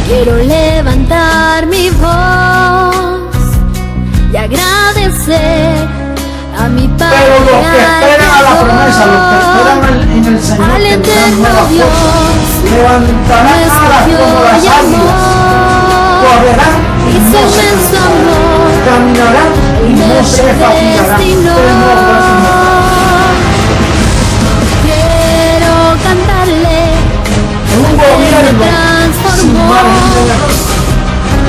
Quiero levantar mi voz y agradecer a mi Padre. Pero los que esperan a la promesa, los que esperan en el Señor, al eterno Dios, levantarán alas como las águilas, correrán y y su no se inmenso cansarán, amor caminarán y no se fatigarán. Quiero cantarle Un gobierno sin margen de error.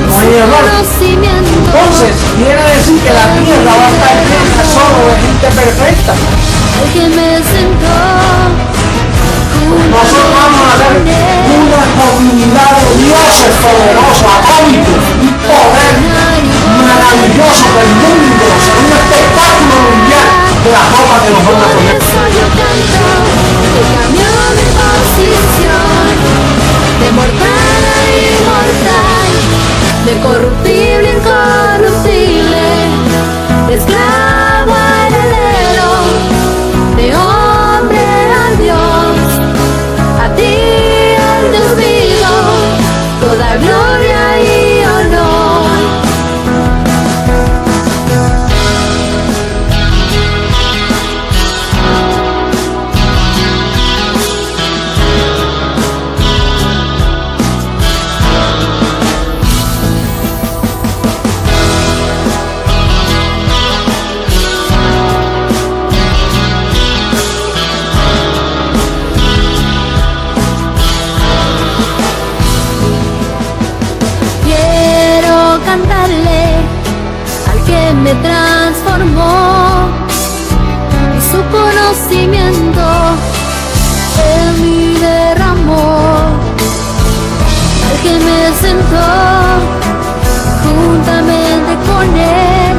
No hay error. Entonces quiere decir que la tierra va a estar llena solo de gente perfecta. al que me sentó. Nosotros vamos a ver una comunidad de dioses poderosos, atómicos y poder maravilloso del mundo, en un espectáculo mundial de la ropa que nos van a poner. Por eso yo canto, que cambió mi posición, de mortal a inmortal, de corruptible a incorruptible, de esclavo a heredero, de hombre a Dios, a ti al Dios vivo, toda gloria y honor. Cantarle al que me transformó y su conocimiento en mí derramó, al que me sentó juntamente con él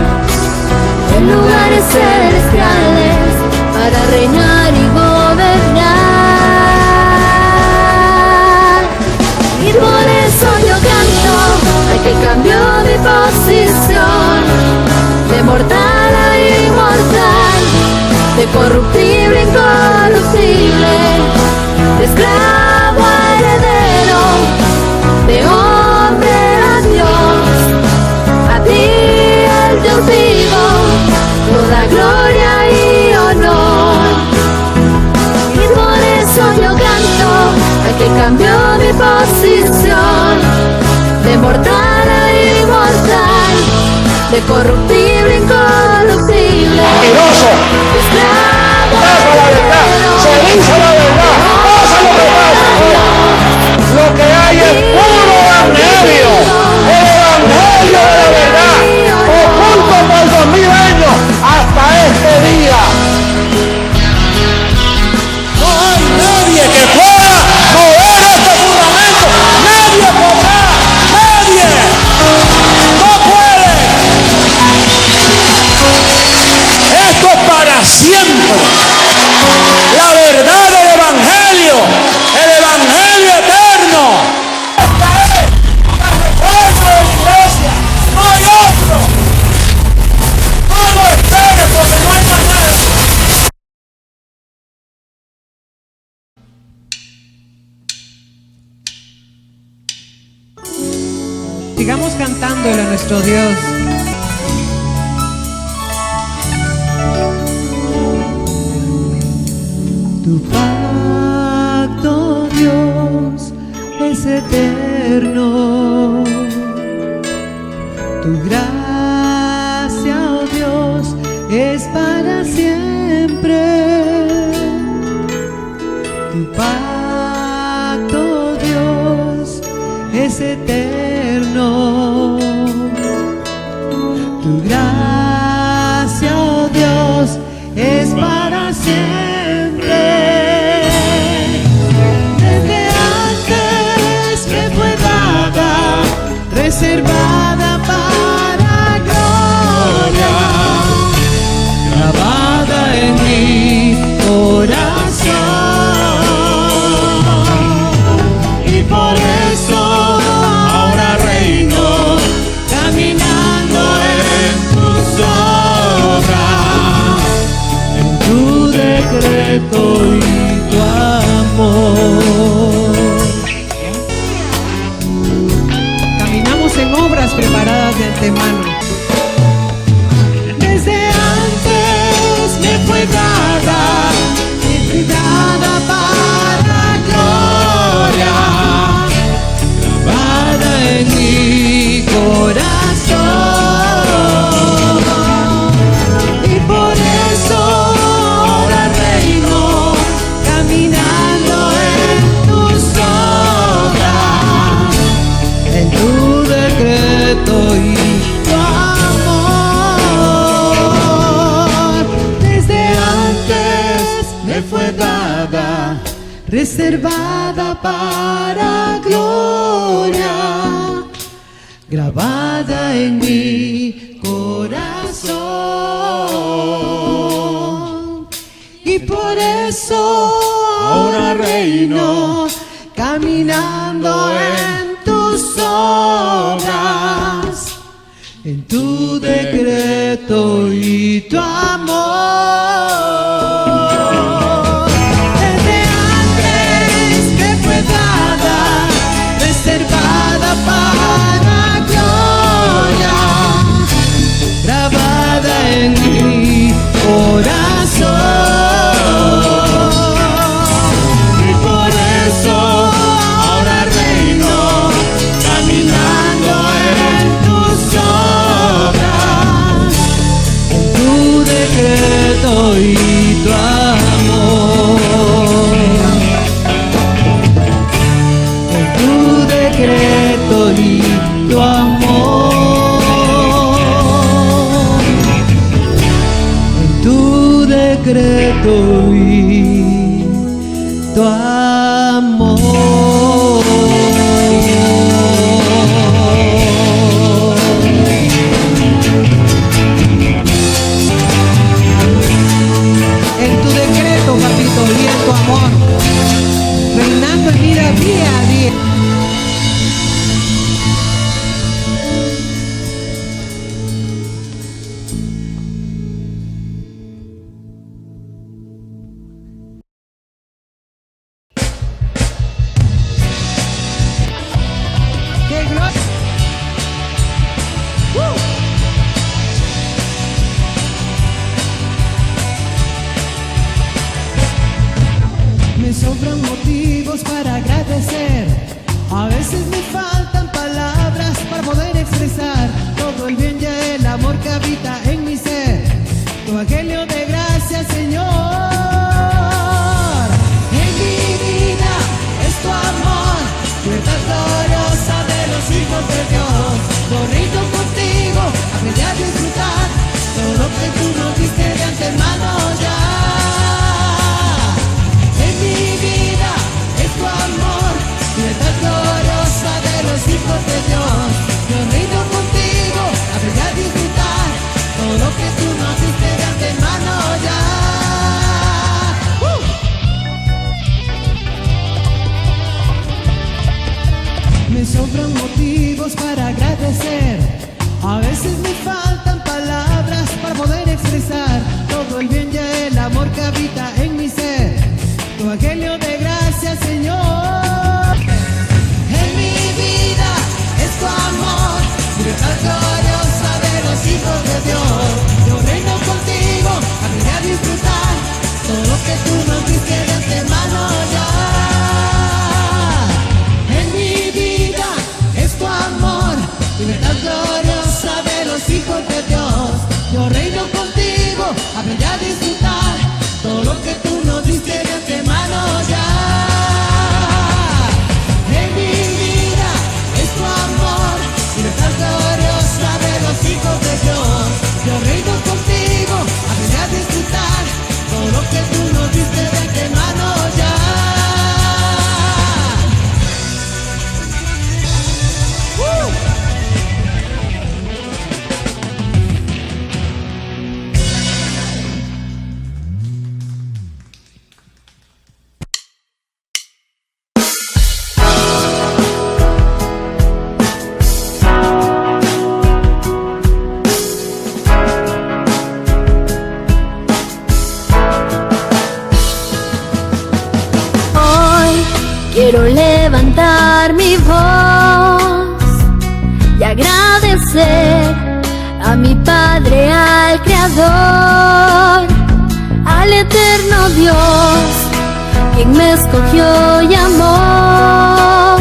en lugares celestiales para reinar y gobernar. Y por eso yo canto al que cambió mi posición, de mortal a inmortal, de corruptible a incorruptible, de esclavo a heredero, de hombre a Dios, a ti al Dios vivo, toda gloria y honor. Y por eso yo canto al que cambió mi posición, de mortal a inmortal, de corruptible a incorruptible, Mentiroso. esclavo a Pasa la verdad, se dice la verdad, pasa lo que pasa. Lo que hay es puro evangelio, el evangelio de la verdad, oculto por 2000 años hasta este día. No hay nadie que pueda mover este fundamento, nadie podrá, nadie, no puede. Esto es para siempre. La verdad del evangelio, el evangelio eterno. Esta es la reforma de la iglesia, no hay otro. No lo esperes porque no hay más nada. Sigamos cantándole a nuestro Dios. Tu pacto, Dios, es eterno. Tu gracia, oh Dios, es para siempre. Tu pacto, Dios, es eterno. Tu gracia, oh Dios, es para siempre. Desde antes que fue dada, reservada para gloria, grabada en mi corazón. Y por eso ahora reino, caminando en tus obras, en tu decreto y tu amor. Caminamos en obras preparadas de antemano. Desde antes me fue dada para gloria, grabada en mi corazón, y por eso ahora reino, caminando en tus obras, en tu decreto y tu amor. Desde antes me fue dada, reservada para gloria, grabada en mi corazón, y por eso ahora reino, caminando en tus obras, en tu decreto y tu amor. Desde antes me fue dada, reservada para gloria, grabada en mi corazón, y por eso ahora reino, caminando en tus obras, en tu decreto y tu amor, en tu decreto y tu amor, en tu decreto y tu amor. En tu decreto, papito, y en tu amor, reinando en vida día a día. ¡Qué gloria! Me sobran motivos para agradecer. A veces me faltan palabras para poder expresar todo el bien y el amor que habita en mi ser. Tu evangelio de gracia, Señor. En mi vida es tu amor, verdad gloriosa de los hijos de Dios. Corrido contigo, aprendí a disfrutar todo lo que tú nos diste de antemano ya. Verdad gloriosa de los hijos de Dios. Yo rindo contigo, aprendí a disfrutar todo lo que tú nos diste de antemano ya. Me sobran motivos para agradecer. A veces me faltan palabras para poder expresar todo el bien y el amor que habita en mi ser. Tu evangelio de gracia, Señor. En mi vida es tu amor, verdad gloriosa de los hijos de Dios. Yo reino contigo, aprendí a disfrutar todo lo que tú nos diste de antemano ya. En mi vida es tu amor, verdad gloriosa de los hijos de quiero levantar mi voz y agradecer a mi Padre, al Creador, al eterno Dios, quien me escogió y amó,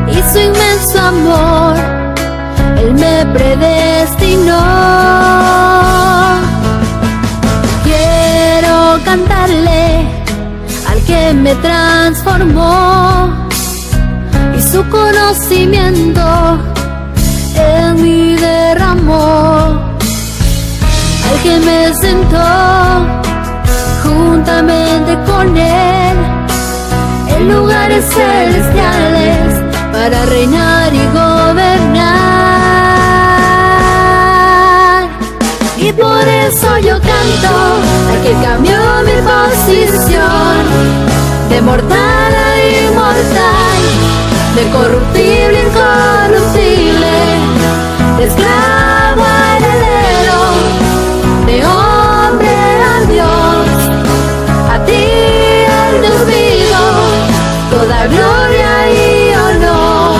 y su inmenso amor Él me predestinó. Quiero cantarle al que me transformó, y su conocimiento en mí derramó, al que me sentó juntamente con Él en lugares celestiales para reinar y gobernar. Y por eso yo canto al que cambió mi posición de mortal a inmortal, de corruptible a incorruptible, de esclavo a heredero, de hombre a Dios, a ti el Dios vivo, toda gloria y honor.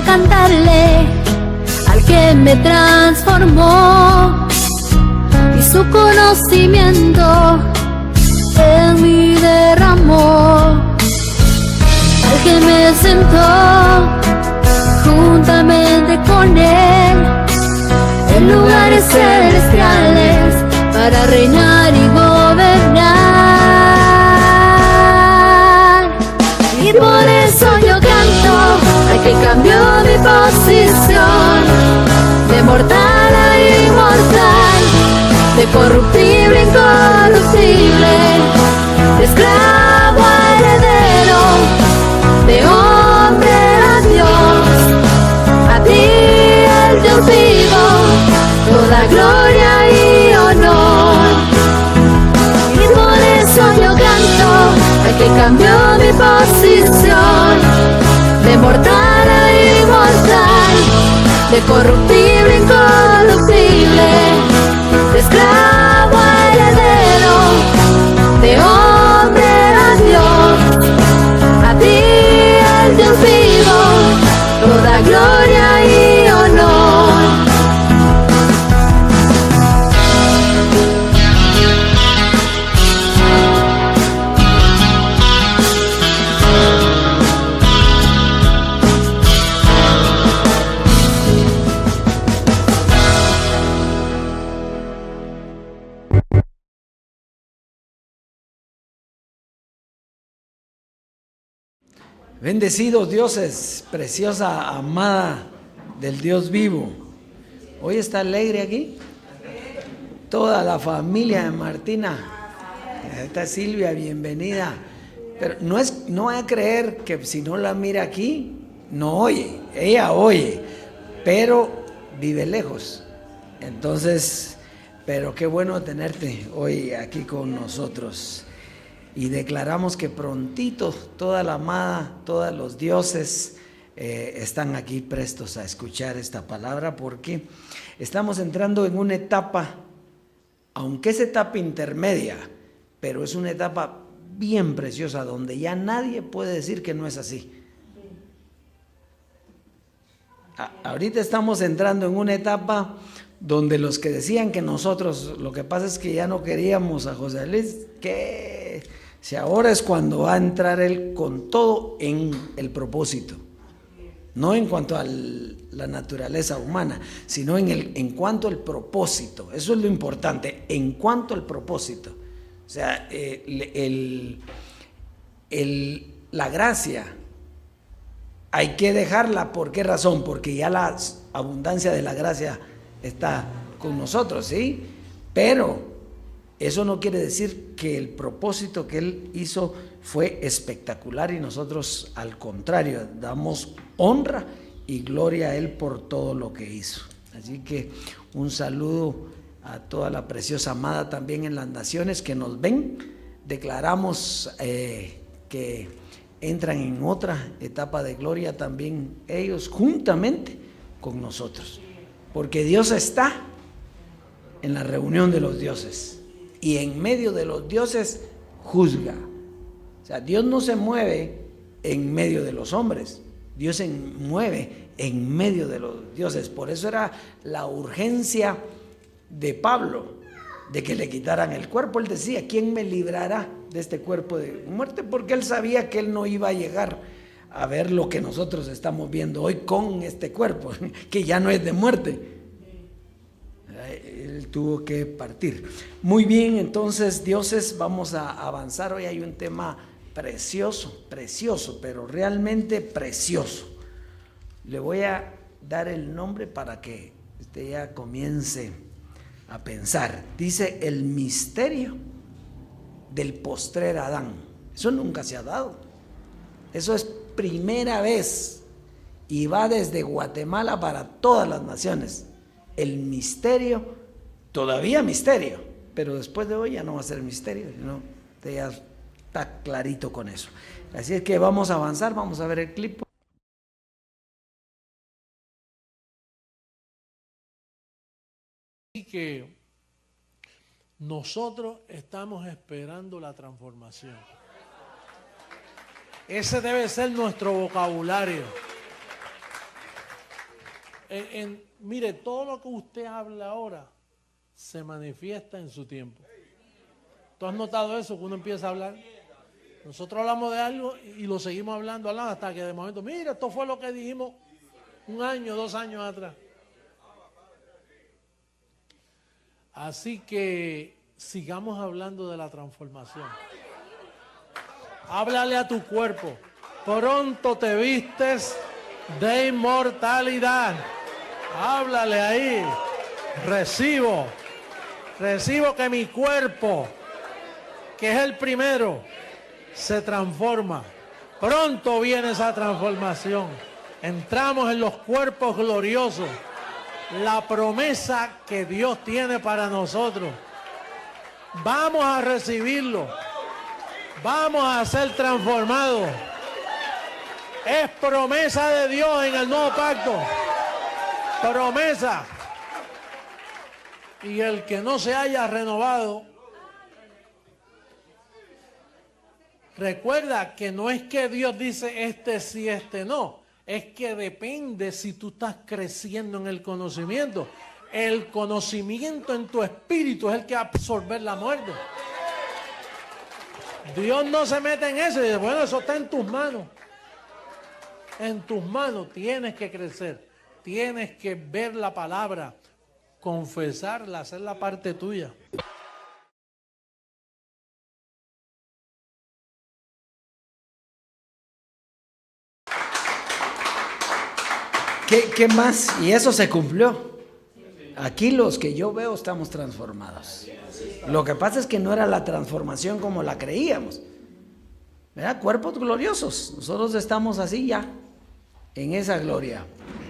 Cantarle al que me transformó, y su conocimiento en mí derramó, al que me sentó juntamente con Él en lugares celestiales para reinar y gobernar. Y por eso yo canto al que cambió mi posición de mortal a inmortal, de corruptible a incorruptible, de esclavo a heredero, de hombre a Dios, a ti el Dios vivo, toda gloria y honor. Y por eso yo canto al que cambió mi posición de mortal a inmortal, de corruptible a incorruptible, de esclavo a heredero, de hombre a Dios, a ti el Dios vivo, toda gloria y honor. Bendecidos dioses, preciosa, amada del Dios vivo. Hoy está alegre aquí. Toda la familia de Martina. Está Silvia, bienvenida. Pero no va a creer que si no la mira aquí, no oye. Ella oye, pero vive lejos. Entonces, pero qué bueno tenerte hoy aquí con nosotros. Y declaramos que prontito toda la amada, todos los dioses están aquí prestos a escuchar esta palabra, porque estamos entrando en una etapa, aunque es etapa intermedia, pero es una etapa bien preciosa donde ya nadie puede decir que no es así. Ahorita estamos entrando en una etapa donde los que decían que nosotros, lo que pasa es que ya no queríamos a José Luis, que si ahora es cuando va a entrar él con todo en el propósito, no en cuanto a la naturaleza humana, sino en cuanto al propósito. Eso es lo importante, en cuanto al propósito. O sea, la gracia hay que dejarla. ¿Por qué razón? Porque ya la abundancia de la gracia está con nosotros, ¿sí? Pero Eso no quiere decir que el propósito que Él hizo fue espectacular y nosotros al contrario, damos honra y gloria a Él por todo lo que hizo. Así que un saludo a toda la preciosa amada también en las naciones que nos ven. Declaramos que entran en otra etapa de gloria también ellos juntamente con nosotros, porque Dios está en la reunión de los dioses y en medio de los dioses juzga. O sea, Dios no se mueve en medio de los hombres, Dios se mueve en medio de los dioses. Por eso era la urgencia de Pablo de que le quitaran el cuerpo. Él decía, ¿quién me librará de este cuerpo de muerte? Porque él sabía que él no iba a llegar a ver lo que nosotros estamos viendo hoy con este cuerpo, que ya no es de muerte. Él tuvo que partir. Muy bien, entonces, dioses, vamos a avanzar. Hoy hay un tema precioso, precioso, pero realmente precioso. Le voy a dar el nombre para que usted ya comience a pensar. Dice el misterio del postrer Adán. Eso nunca se ha dado. Eso es primera vez y va desde Guatemala para todas las naciones. El misterio, todavía misterio, pero después de hoy ya no va a ser misterio, sino usted ya está clarito con eso. Así es que vamos a avanzar, vamos a ver el clip. Así que nosotros estamos esperando la transformación. Ese debe ser nuestro vocabulario. Mire, todo lo que usted habla ahora se manifiesta en su tiempo. ¿Tú has notado eso? Que uno empieza a hablar. Nosotros hablamos de algo y lo seguimos hablando hasta que de momento, mira, esto fue lo que dijimos 1 año, 2 años atrás. Así que sigamos hablando de la transformación. Háblale a tu cuerpo. Pronto te vistes de inmortalidad. Háblale ahí. Recibo que mi cuerpo, que es el primero, se transforma. Pronto viene esa transformación. Entramos en los cuerpos gloriosos. La promesa que Dios tiene para nosotros. Vamos a recibirlo. Vamos a ser transformados. Es promesa de Dios en el nuevo pacto. Promesa. Y el que no se haya renovado, recuerda que no es que Dios dice este sí, este no. Es que depende si tú estás creciendo en el conocimiento. El conocimiento en tu espíritu es el que va a absorber la muerte. Dios no se mete en eso y dice, bueno, eso está en tus manos. En tus manos tienes que crecer. Tienes que ver la palabra, confesarla, hacer la parte tuya. ¿Qué más? Y eso se cumplió. Aquí los que yo veo estamos transformados. Lo que pasa es que no era la transformación como la creíamos. ¿Verdad? Cuerpos gloriosos. Nosotros estamos así ya, en esa gloria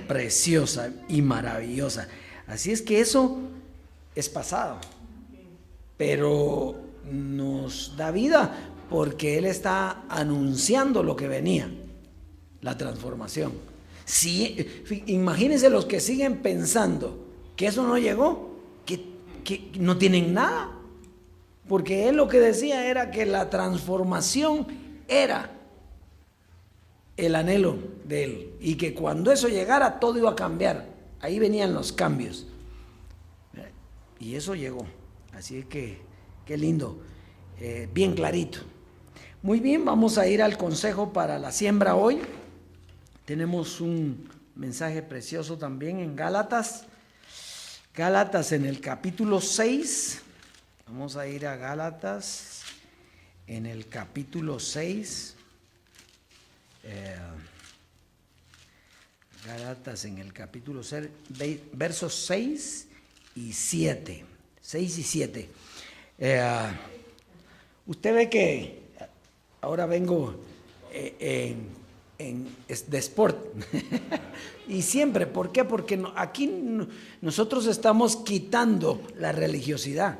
preciosa y maravillosa. Así es que eso es pasado. Pero nos da vida porque Él está anunciando lo que venía, la transformación. Sí, imagínense los que siguen pensando que eso no llegó, que no tienen nada, porque él lo que decía era que la transformación era el anhelo de él y que cuando eso llegara todo iba a cambiar. Ahí venían los cambios y eso llegó. Así que qué lindo, bien clarito. Muy bien, vamos a ir al consejo para la siembra hoy. Tenemos un mensaje precioso también en Gálatas. Gálatas en el capítulo 6. Vamos a ir a Gálatas en el capítulo 6. Gálatas en el capítulo 6, versos 6 y 7. 6 y 7. Usted ve que ahora vengo de sport. Y siempre, ¿por qué? Porque aquí nosotros estamos quitando la religiosidad.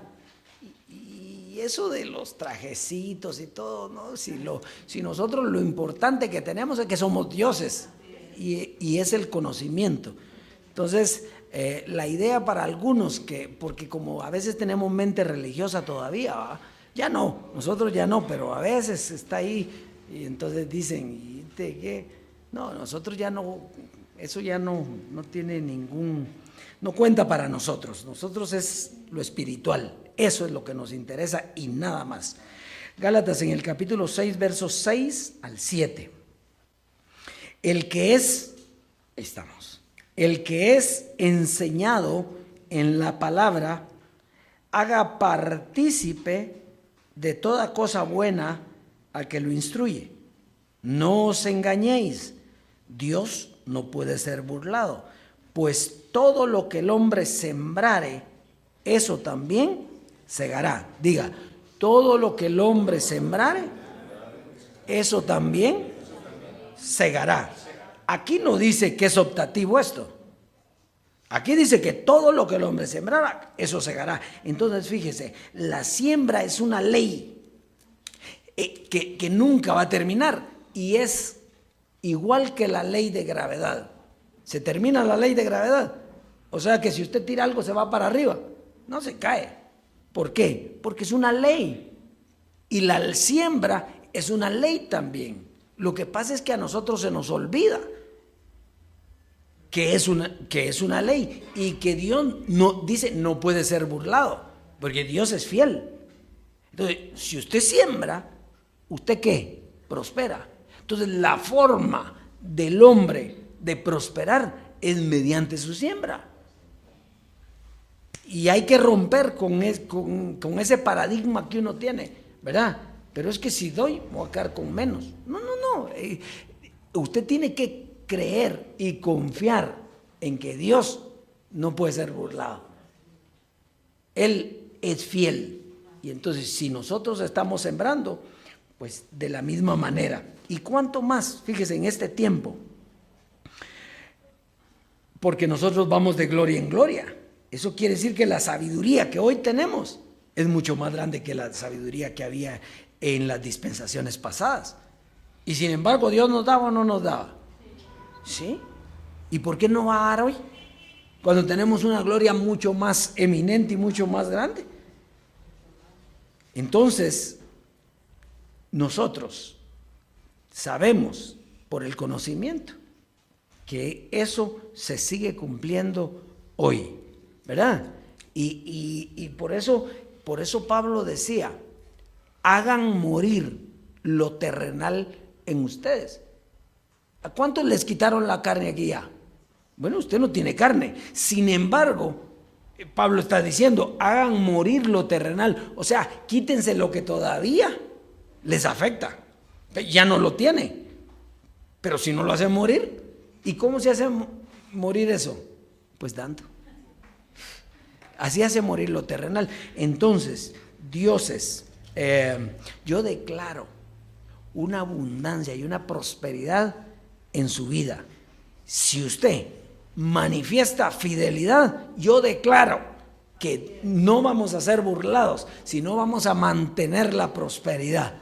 Y eso de los trajecitos y todo, ¿no? Si nosotros lo importante que tenemos es que somos dioses y es el conocimiento. Entonces, la idea para algunos, porque como a veces tenemos mente religiosa todavía, ¿va? Ya no, nosotros ya no, pero a veces está ahí y entonces dicen, ¿y de qué? No, nosotros ya no, eso ya no tiene no cuenta para nosotros. Nosotros es lo espiritual, eso es lo que nos interesa y nada más. Gálatas en el capítulo 6, versos 6 al 7. El que es enseñado en la palabra, haga partícipe de toda cosa buena al que lo instruye. No os engañéis, Dios no puede ser burlado, pues todo lo que el hombre sembrare, eso también segará. Diga, todo lo que el hombre sembrare, eso también segará. Aquí no dice que es optativo esto. Aquí dice que todo lo que el hombre sembrara, eso segará. Entonces, fíjese, la siembra es una ley que nunca va a terminar y es igual que la ley de gravedad. Se termina la ley de gravedad. O sea que si usted tira algo se va para arriba, no se cae. ¿Por qué? Porque es una ley. Y la siembra es una ley también. Lo que pasa es que a nosotros se nos olvida que es una ley y que Dios no puede ser burlado, porque Dios es fiel. Entonces, si usted siembra, ¿usted qué? Prospera. Entonces, la forma del hombre de prosperar es mediante su siembra. Y hay que romper con ese paradigma que uno tiene, ¿verdad? Pero es que si doy, voy a quedar con menos. No. Usted tiene que creer y confiar en que Dios no puede ser burlado. Él es fiel. Y entonces, si nosotros estamos sembrando, pues de la misma manera. ¿Y cuánto más? Fíjese, en este tiempo. Porque nosotros vamos de gloria en gloria. Eso quiere decir que la sabiduría que hoy tenemos es mucho más grande que la sabiduría que había en las dispensaciones pasadas. Y sin embargo, ¿Dios nos daba o no nos daba? ¿Sí? ¿Y por qué no va a dar hoy? Cuando tenemos una gloria mucho más eminente y mucho más grande. Entonces, nosotros sabemos por el conocimiento que eso se sigue cumpliendo hoy, ¿verdad? Y por eso Pablo decía, hagan morir lo terrenal en ustedes. ¿A cuántos les quitaron la carne aquí ya? Bueno, usted no tiene carne. Sin embargo, Pablo está diciendo, hagan morir lo terrenal. O sea, quítense lo que todavía les afecta. Ya no lo tiene. Pero si no lo hacen morir, ¿y cómo se hace morir eso? Pues dando. Así hace morir lo terrenal. Entonces, dioses, yo declaro una abundancia y una prosperidad en su vida. Si usted manifiesta fidelidad, yo declaro que no vamos a ser burlados, sino vamos a mantener la prosperidad.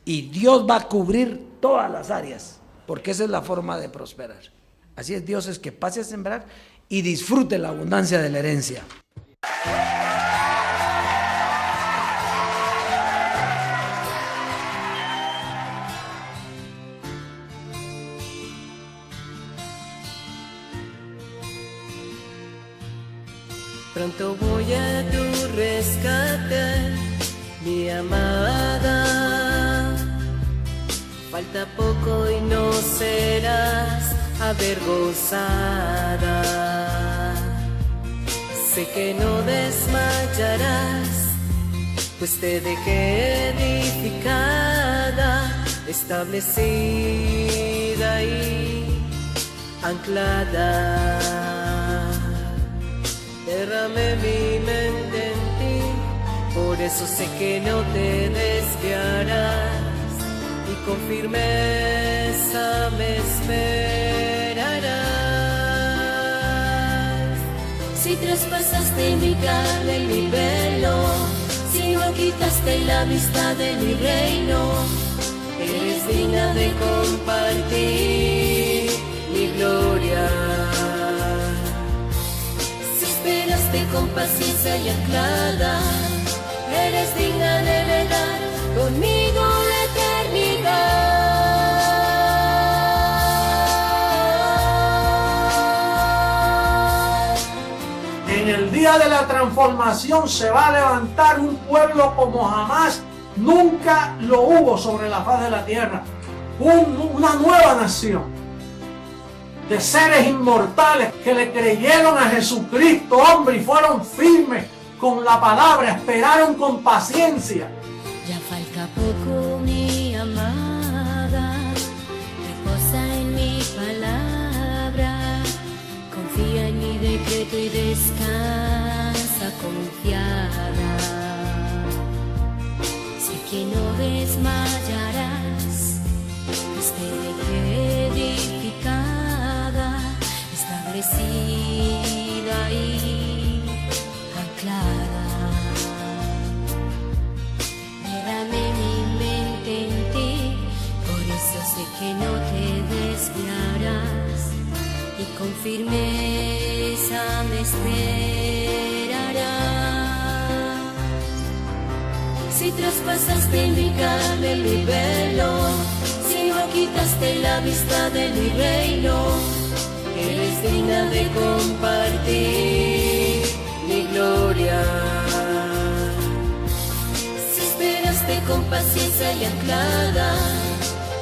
Y Dios va a cubrir todas las áreas, porque esa es la forma de prosperar. Así es, Dios es que pase a sembrar y disfrute la abundancia de la herencia. Pronto voy a tu rescate, mi amada. Falta poco y no serás avergonzada. Sé que no desmayarás, pues te dejé edificada, establecida y anclada. Derramé mi mente en ti por eso sé que no te desviarás y con firmeza me esperarás. Si traspasaste mi carne y mi velo, si no quitaste la vista de mi reino, Eres digna de compartir mi gloria. si esperaste con paciencia y anclada, eres digna de heredar conmigo la eternidad. En el día de la transformación se va a levantar un pueblo como jamás nunca lo hubo sobre la faz de la tierra. Una nueva nación de seres inmortales que le creyeron a Jesucristo, hombre, y fueron firmes con la palabra, esperaron con paciencia. Ya falta poco, mi amada, reposa en mi palabra, confía en mi decreto y descansa confiada. Sé que no desmayarás, esté edificada, establecida y anclada. Mírame mi mente en ti, por eso sé que no te desviarás y con firmeza me esperarás. Si traspasaste mi carne, mi velo, si no quitaste la vista de mi reino, Eres digna de compartir mi gloria. si esperaste con paciencia y anclada,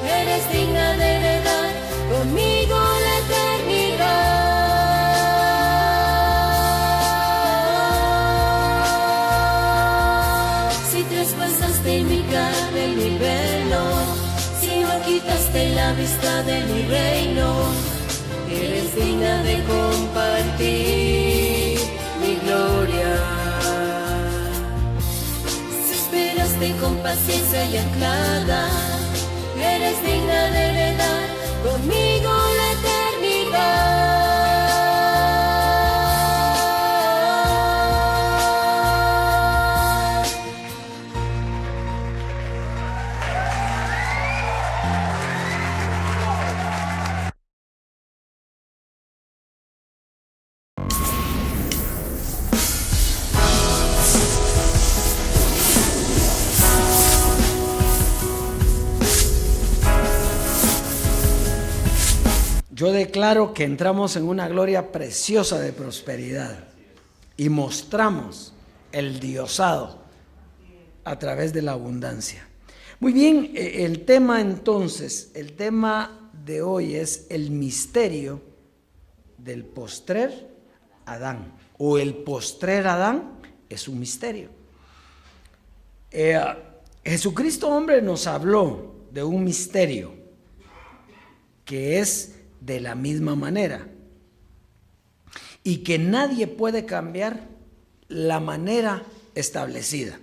eres digna de heredar conmigo la eternidad. Si traspasaste mi carne y mi velo, si no quitaste la vista de mi reino, Eres digna de compartir mi gloria. si esperaste con paciencia y anclada, eres digna de heredar conmigo la eternidad. Yo declaro que entramos en una gloria preciosa de prosperidad y mostramos el diosado a través de la abundancia. Muy bien, el tema entonces, el tema de hoy es el misterio del postrer Adán, o el postrer Adán es un misterio. Jesucristo, hombre, nos habló de un misterio que es de la misma manera y que nadie puede cambiar la manera establecida.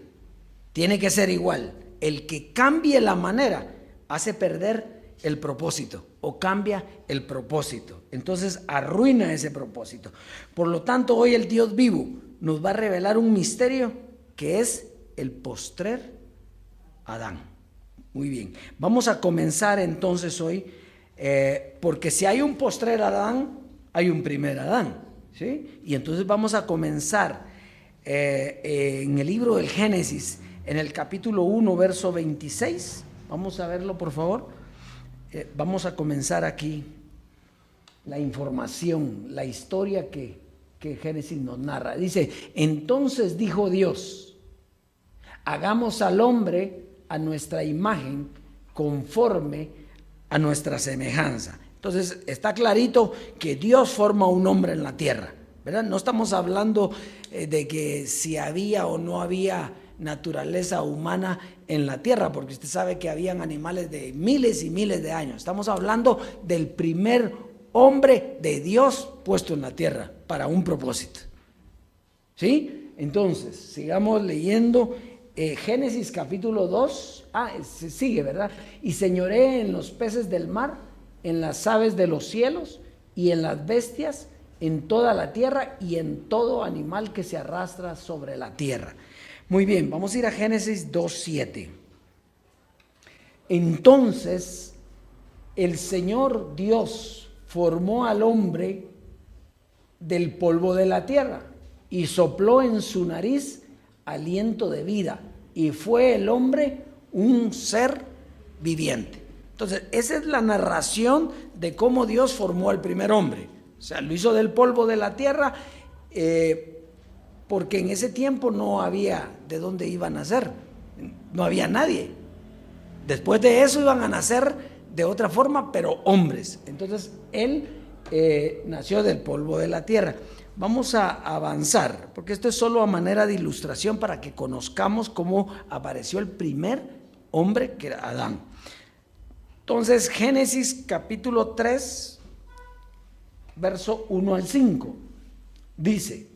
Tiene que ser igual. El que cambie la manera hace perder el propósito o cambia el propósito. Entonces arruina ese propósito. Por lo tanto, hoy el Dios vivo nos va a revelar un misterio que es el postrer Adán. Muy bien. Vamos a comenzar entonces hoy. Porque si hay un postrer Adán, hay un primer Adán, ¿sí? Y entonces vamos a comenzar en el libro del Génesis, en el capítulo 1, verso 26. Vamos a verlo, por favor. Vamos a comenzar aquí la información, la historia que Génesis nos narra. Dice, entonces dijo Dios, hagamos al hombre a nuestra imagen, conforme a nuestra semejanza. Entonces está clarito que Dios forma un hombre en la tierra, ¿verdad? No estamos hablando de que si había o no había naturaleza humana en la tierra, porque usted sabe que habían animales de miles y miles de años. Estamos hablando del primer hombre de Dios puesto en la tierra para un propósito, ¿sí? Entonces, sigamos leyendo Génesis capítulo 2. Se sigue, ¿verdad? Y señoreé en los peces del mar, en las aves de los cielos y en las bestias, en toda la tierra y en todo animal que se arrastra sobre la tierra. Muy bien, vamos a ir a Génesis 2:7. Entonces, el Señor Dios formó al hombre del polvo de la tierra y sopló en su nariz aliento de vida, y fue el hombre un ser viviente. Entonces, esa es la narración de cómo Dios formó al primer hombre. O sea, lo hizo del polvo de la tierra, porque en ese tiempo no había de dónde iban a nacer, no había nadie. Después de eso iban a nacer de otra forma, pero hombres. Entonces, él nació del polvo de la tierra. Vamos a avanzar, porque esto es solo a manera de ilustración para que conozcamos cómo apareció el primer hombre, que era Adán. Entonces, Génesis capítulo 3, verso 1 al 5, dice: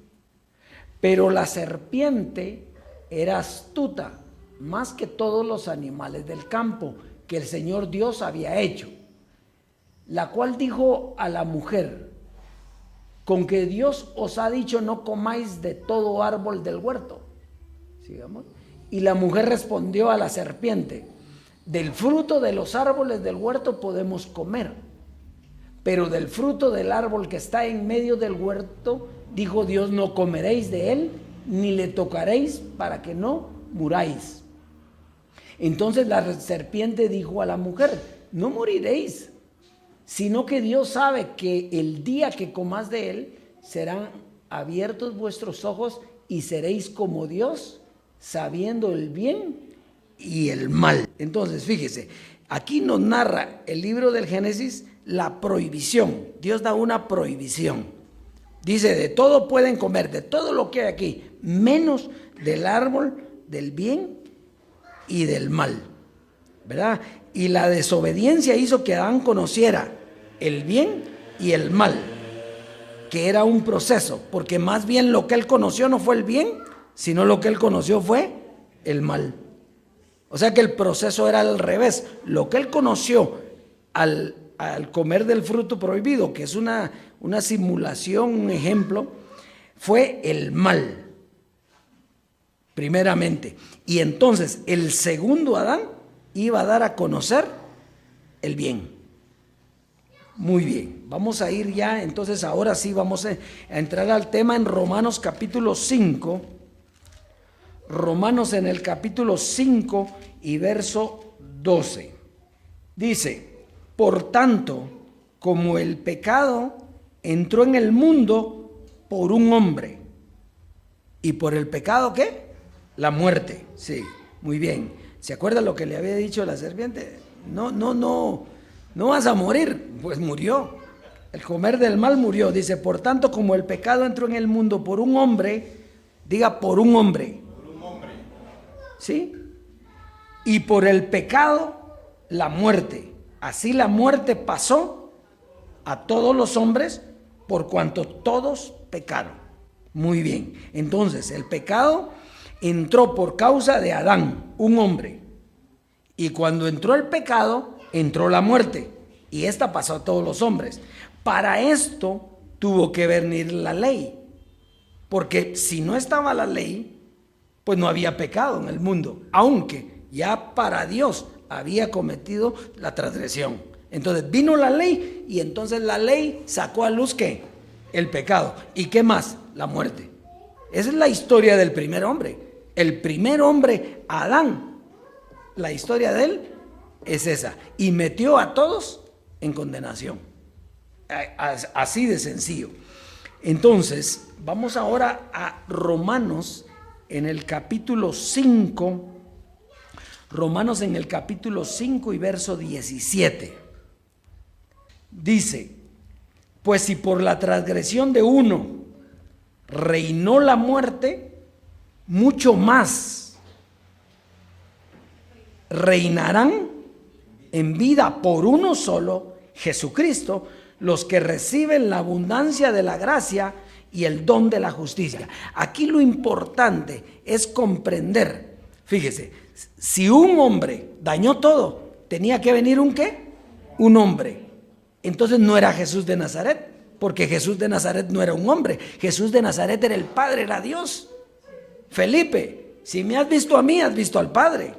pero la serpiente era astuta más que todos los animales del campo que el Señor Dios había hecho, la cual dijo a la mujer: con que Dios os ha dicho no comáis de todo árbol del huerto. Sigamos. Y la mujer respondió a la serpiente: del fruto de los árboles del huerto podemos comer, pero del fruto del árbol que está en medio del huerto, dijo Dios, no comeréis de él, ni le tocaréis, para que no muráis. Entonces la serpiente dijo a la mujer: no moriréis, sino que Dios sabe que el día que comáis de él, serán abiertos vuestros ojos y seréis como Dios, sabiendo el bien y el mal. Entonces, fíjese, aquí nos narra el libro del Génesis la prohibición. Dios da una prohibición. Dice: de todo pueden comer, de todo lo que hay aquí, menos del árbol del bien y del mal, ¿verdad? Y la desobediencia hizo que Adán conociera el bien y el mal, que era un proceso, porque más bien lo que él conoció no fue el bien, sino lo que él conoció fue el mal. O sea que el proceso era al revés. Lo que él conoció al comer del fruto prohibido, que es una simulación, un ejemplo, fue el mal, primeramente. Y entonces el segundo Adán iba a dar a conocer el bien. Muy bien, vamos a ir ya, entonces ahora sí vamos a entrar al tema en Romanos capítulo 5. Romanos en el capítulo 5 y verso 12. Dice: por tanto, como el pecado entró en el mundo por un hombre, y por el pecado, ¿qué? La muerte. Sí, muy bien. ¿Se acuerda lo que le había dicho la serpiente? No vas a morir. Pues murió. El comer del mal murió. Dice: por tanto, como el pecado entró en el mundo por un hombre, diga por un hombre. Por un hombre. ¿Sí? Y por el pecado, la muerte. Así la muerte pasó a todos los hombres, por cuanto todos pecaron. Muy bien. Entonces, el pecado entró por causa de Adán, un hombre. Y cuando entró el pecado, entró la muerte. Y esta pasó a todos los hombres. Para esto tuvo que venir la ley. Porque si no estaba la ley, pues no había pecado en el mundo. Aunque ya para Dios había cometido la transgresión. Entonces vino la ley, y entonces la ley sacó a luz ¿qué? El pecado. ¿Y qué más? La muerte. Esa es la historia del primer hombre. El primer hombre, Adán, la historia de él es esa. Y metió a todos en condenación. Así de sencillo. Entonces, vamos ahora a Romanos en el capítulo 5. Romanos en el capítulo 5 y verso 17. Dice: pues si por la transgresión de uno reinó la muerte, mucho más reinarán en vida por uno solo, Jesucristo, los que reciben la abundancia de la gracia y el don de la justicia. Aquí lo importante es comprender, fíjese, si un hombre dañó todo, tenía que venir ¿un qué? Un hombre. Entonces no era Jesús de Nazaret, porque Jesús de Nazaret no era un hombre. Jesús de Nazaret era el Padre, era Dios. Felipe, si me has visto a mí, has visto al Padre.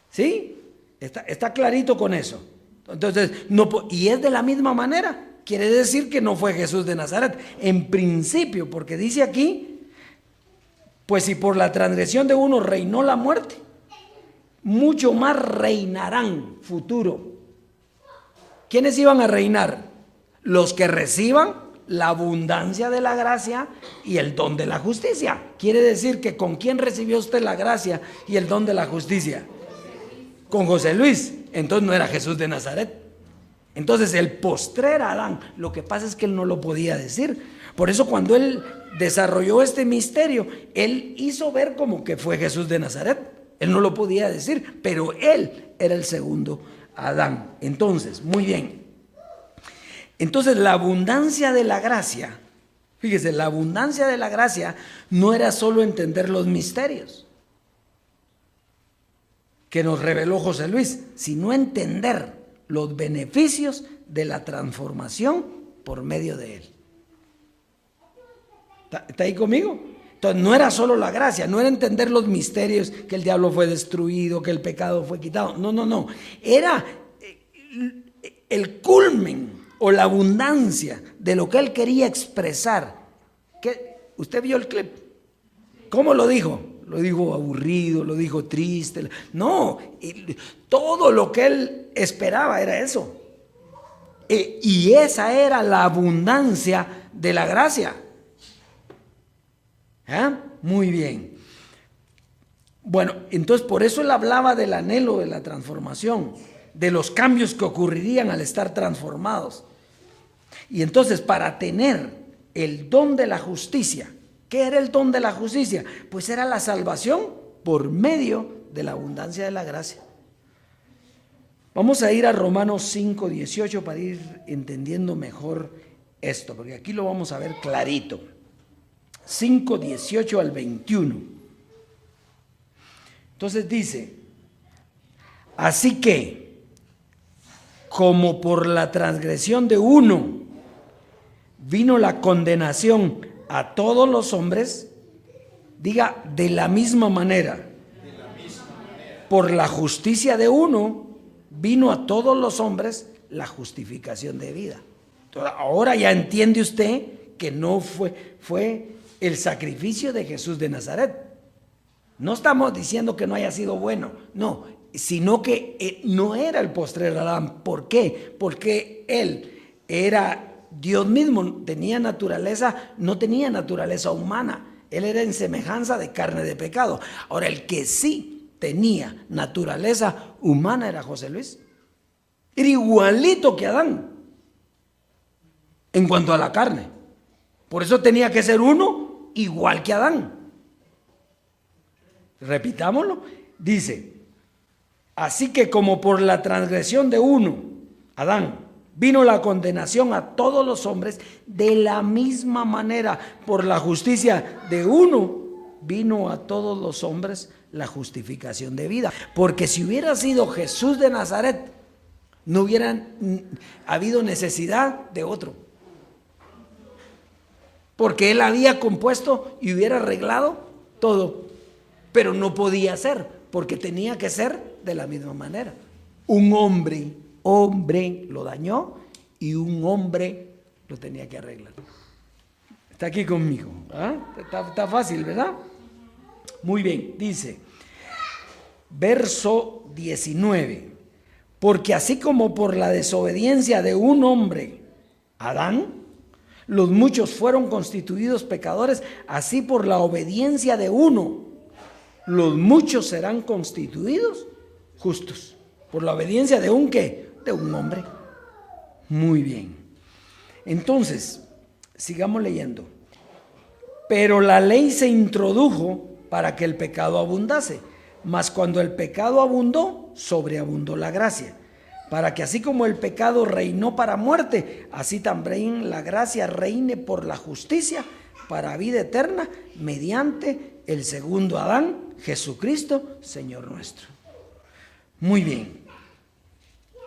¿Sí? Está clarito con eso. Entonces, no, y es de la misma manera. Quiere decir que no fue Jesús de Nazaret. En principio, porque dice aquí, pues si por la transgresión de uno reinó la muerte, mucho más reinarán futuro. ¿Quiénes iban a reinar? Los que reciban la abundancia de la gracia y el don de la justicia. Quiere decir que ¿con quién recibió usted la gracia y el don de la justicia? Con José Luis. Entonces no era Jesús de Nazaret. Entonces el postrer Adán, lo que pasa es que él no lo podía decir. Por eso cuando él desarrolló este misterio, él hizo ver como que fue Jesús de Nazaret. Él no lo podía decir, pero él era el segundo Adán. Entonces, muy bien. Entonces la abundancia de la gracia, fíjese, la abundancia de la gracia no era solo entender los misterios que nos reveló José Luis, sino entender los beneficios de la transformación por medio de él. ¿Está ahí conmigo? Entonces no era solo la gracia, no era entender los misterios, que el diablo fue destruido, que el pecado fue quitado. No. Era el culmen o la abundancia de lo que él quería expresar. ¿Usted vio el clip? ¿Cómo lo dijo? Lo dijo aburrido, lo dijo triste. No, todo lo que él esperaba era eso. Y esa era la abundancia de la gracia. Muy bien. Bueno, entonces por eso él hablaba del anhelo de la transformación, de los cambios que ocurrirían al estar transformados. Y entonces para tener el don de la justicia, ¿qué era el don de la justicia? Pues era la salvación por medio de la abundancia de la gracia. Vamos a ir a Romanos 5:18 para ir entendiendo mejor esto, porque aquí lo vamos a ver clarito. 5:18 al 21. Entonces dice, así que, como por la transgresión de uno vino la condenación a todos los hombres, diga de la misma manera, por la justicia de uno vino a todos los hombres la justificación de vida. Entonces, ahora ya entiende usted que no fue el sacrificio de Jesús de Nazaret. No estamos diciendo que no haya sido bueno, no, sino que no era el postrer Adán. ¿Por qué? Porque él era Dios mismo, no tenía naturaleza humana. Él era en semejanza de carne de pecado. Ahora, el que sí tenía naturaleza humana era José Luis. Era igualito que Adán en cuanto a la carne. Por eso tenía que ser uno igual que Adán. Repitámoslo. Dice, así que como por la transgresión de uno, Adán, vino la condenación a todos los hombres, de la misma manera, por la justicia de uno, vino a todos los hombres la justificación de vida. Porque si hubiera sido Jesús de Nazaret, no hubiera habido necesidad de otro. Porque él había compuesto y hubiera arreglado todo, pero no podía ser, porque tenía que ser de la misma manera. Un hombre lo dañó y un hombre lo tenía que arreglar. Está aquí conmigo. Está fácil, ¿verdad? Muy bien, dice, verso 19, porque así como por la desobediencia de un hombre, Adán, los muchos fueron constituidos pecadores, así por la obediencia de uno, los muchos serán constituidos justos. Por la obediencia de un ¿qué? De un hombre. Muy bien. Entonces, sigamos leyendo. Pero la ley se introdujo para que el pecado abundase, mas cuando el pecado abundó, sobreabundó la gracia. para que así como el pecado reinó para muerte, así también la gracia reine por la justicia para vida eterna mediante el segundo Adán, Jesucristo, Señor nuestro. Muy bien.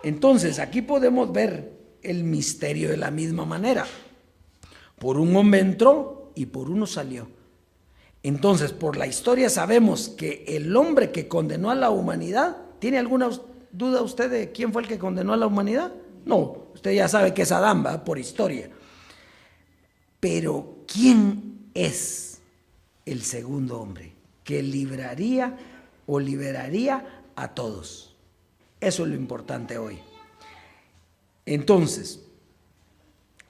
Entonces, aquí podemos ver el misterio de la misma manera. Por un hombre entró y por uno salió. Entonces, por la historia sabemos que el hombre que condenó a la humanidad, ¿tiene alguna duda usted de quién fue el que condenó a la humanidad? No, usted ya sabe que es Adán, ¿verdad? Por historia. Pero, ¿quién es el segundo hombre que libraría o liberaría a todos? Eso es lo importante hoy. Entonces,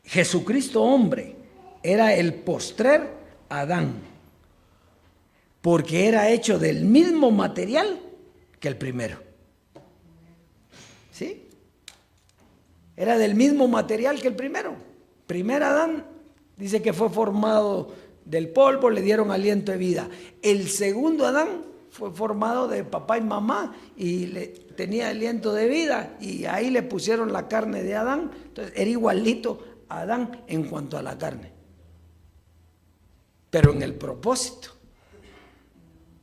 Jesucristo hombre era el postrer Adán, porque era hecho del mismo material que el primero. ¿Sí? Era del mismo material que el primero. Primer Adán dice que fue formado del polvo, le dieron aliento de vida. El segundo Adán fue formado de papá y mamá y tenía aliento de vida, y ahí le pusieron la carne de Adán. Entonces era igualito a Adán en cuanto a la carne, pero en el propósito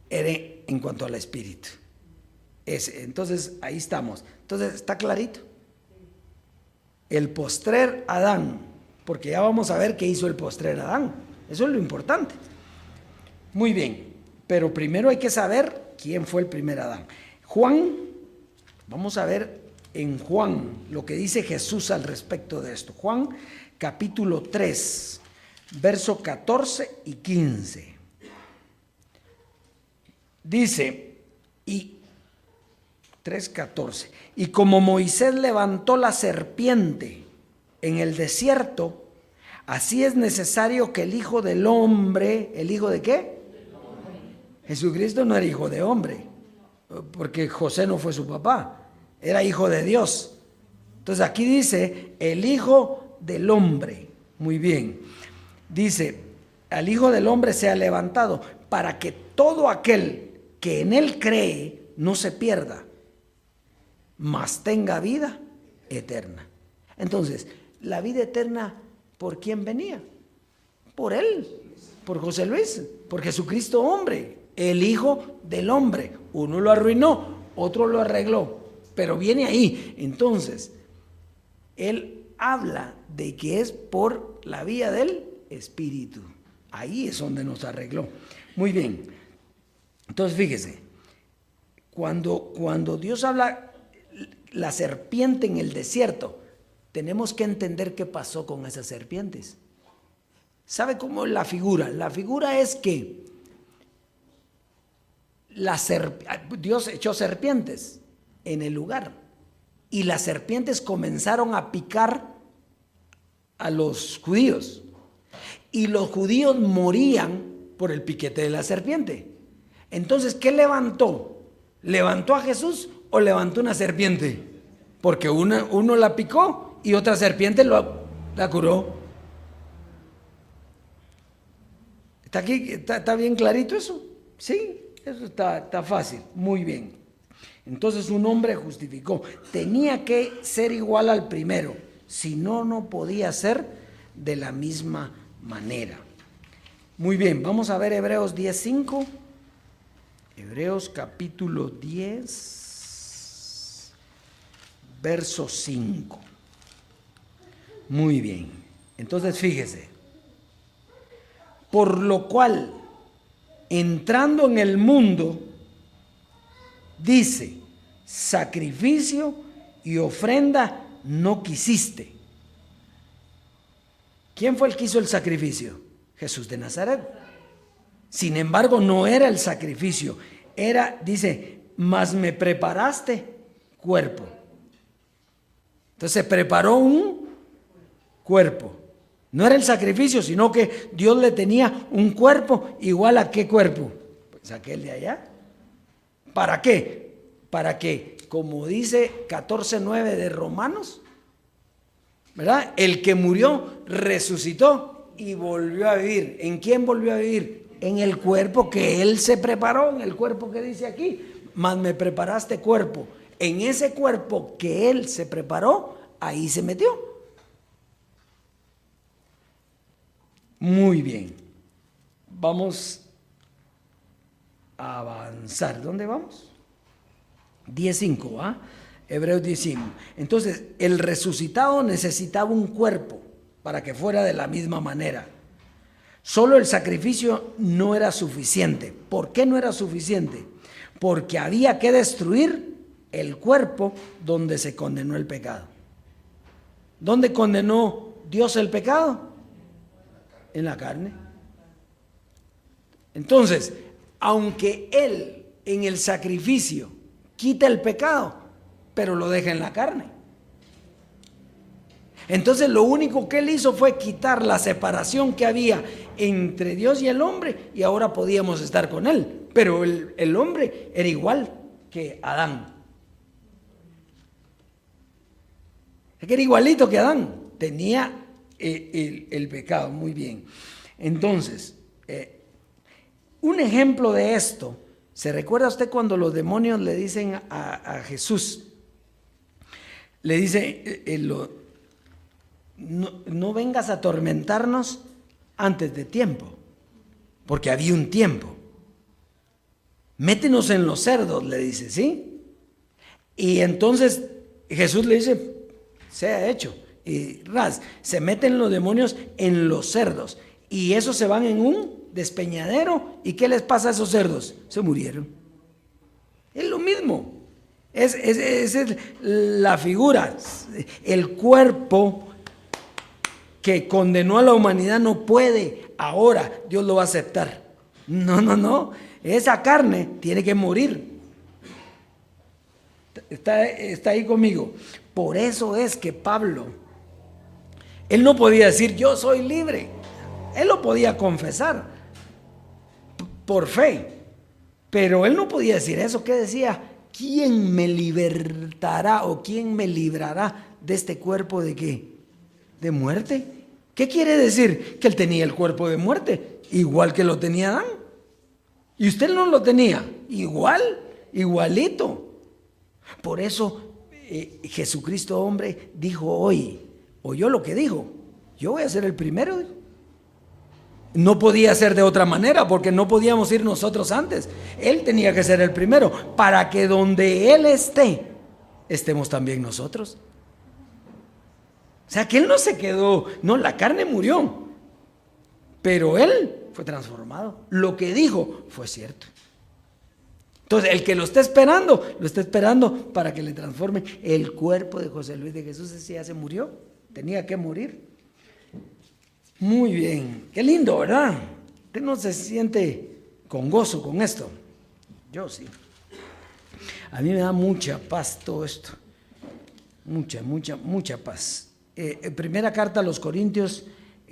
era en cuanto al espíritu. Entonces ahí estamos. Entonces está clarito. El postrer Adán, porque ya vamos a ver qué hizo el postrer Adán. Eso es lo importante. Muy bien, pero primero hay que saber quién fue el primer Adán. Juan, vamos a ver en Juan lo que dice Jesús al respecto de esto. Juan capítulo 3, verso 14 y 15. Dice, y 3:14, y como Moisés levantó la serpiente en el desierto, así es necesario que el Hijo del Hombre, ¿el Hijo de qué? Jesucristo no era hijo de hombre, porque José no fue su papá, era hijo de Dios. Entonces aquí dice, el Hijo del Hombre, muy bien, dice, al Hijo del Hombre sea levantado, para que todo aquel que en él cree no se pierda, mas tenga vida eterna. Entonces, la vida eterna, ¿por quién venía? Por él, por José Luis, por Jesucristo hombre, el Hijo del Hombre. Uno lo arruinó, otro lo arregló, pero viene ahí. Entonces, él habla de que es por la vía del Espíritu. Ahí es donde nos arregló. Muy bien. Entonces, fíjese, cuando Dios habla la serpiente en el desierto, tenemos que entender qué pasó con esas serpientes. ¿Sabe cómo es la figura? La figura es que Dios echó serpientes en el lugar y las serpientes comenzaron a picar a los judíos y los judíos morían por el piquete de la serpiente. Entonces, ¿qué levantó? ¿Levantó a Jesús o levantó una serpiente? Porque uno la picó y otra serpiente la curó. ¿Está aquí? ¿Está bien clarito eso? Sí, eso está fácil, muy bien. Entonces un hombre justificó. Tenía que ser igual al primero, si no, no podía ser de la misma manera. Muy bien, vamos a ver Hebreos 10:5. Hebreos capítulo 10, verso 5. Muy bien, entonces fíjese. Por lo cual, entrando en el mundo, dice, sacrificio y ofrenda no quisiste. ¿Quién fue el que hizo el sacrificio? Jesús de Nazaret. Sin embargo, no era el sacrificio, dice, mas me preparaste cuerpo. Entonces se preparó un cuerpo. No era el sacrificio, sino que Dios le tenía un cuerpo igual a qué cuerpo. Pues aquel de allá. ¿Para qué? Para que, como dice 14:9 de Romanos, ¿verdad? El que murió resucitó y volvió a vivir. ¿En quién volvió a vivir? En el cuerpo que él se preparó, en el cuerpo que dice aquí. Mas me preparaste cuerpo. en ese cuerpo que Él se preparó, ahí se metió. Muy bien. Vamos a avanzar. ¿Dónde vamos? 10:5, ¿ah? Hebreos 10:5. Entonces, el resucitado necesitaba un cuerpo para que fuera de la misma manera. Solo el sacrificio no era suficiente. ¿Por qué no era suficiente? Porque había que destruir el cuerpo donde se condenó el pecado. ¿Dónde condenó Dios el pecado? En la carne. Entonces, aunque Él en el sacrificio quita el pecado, pero lo deja en la carne. Entonces lo único que Él hizo fue quitar la separación que había entre Dios y el hombre, y ahora podíamos estar con Él. Pero el hombre era igual que Adán. Era igualito que Adán. Tenía el pecado. Muy bien. Entonces, un ejemplo de esto, ¿se recuerda usted cuando los demonios le dicen a Jesús? Le dice, no vengas a atormentarnos antes de tiempo, porque había un tiempo. Métenos en los cerdos, le dice, ¿sí? Y entonces Jesús le dice, sea hecho. Y se meten los demonios en los cerdos, y esos se van en un despeñadero. ¿Y qué les pasa a esos cerdos? Se murieron. Es lo mismo. Esa es la figura. El cuerpo que condenó a la humanidad no puede, ahora Dios lo va a aceptar. No. Esa carne tiene que morir. Está ahí conmigo. Por eso es que Pablo, él no podía decir yo soy libre. Él lo podía confesar por fe, pero él no podía decir eso. ¿Qué decía? ¿Quién me libertará o quién me librará de este cuerpo de qué? ¿De muerte? ¿Qué quiere decir? Que él tenía el cuerpo de muerte, igual que lo tenía Adán. Y usted no lo tenía, igualito. Por eso Jesucristo hombre dijo hoy, oyó lo que dijo, yo voy a ser el primero. No podía ser de otra manera, porque no podíamos ir nosotros antes. Él tenía que ser el primero, para que donde Él esté, estemos también nosotros. O sea que Él no se quedó, no, la carne murió, pero Él fue transformado. Lo que dijo fue cierto. Entonces, el que lo está esperando para que le transforme el cuerpo de José Luis de Jesús. Ese ya se murió, tenía que morir. Muy bien, qué lindo, ¿verdad? Usted no se siente con gozo con esto. Yo sí. A mí me da mucha paz todo esto. Mucha paz. Primera carta a los Corintios,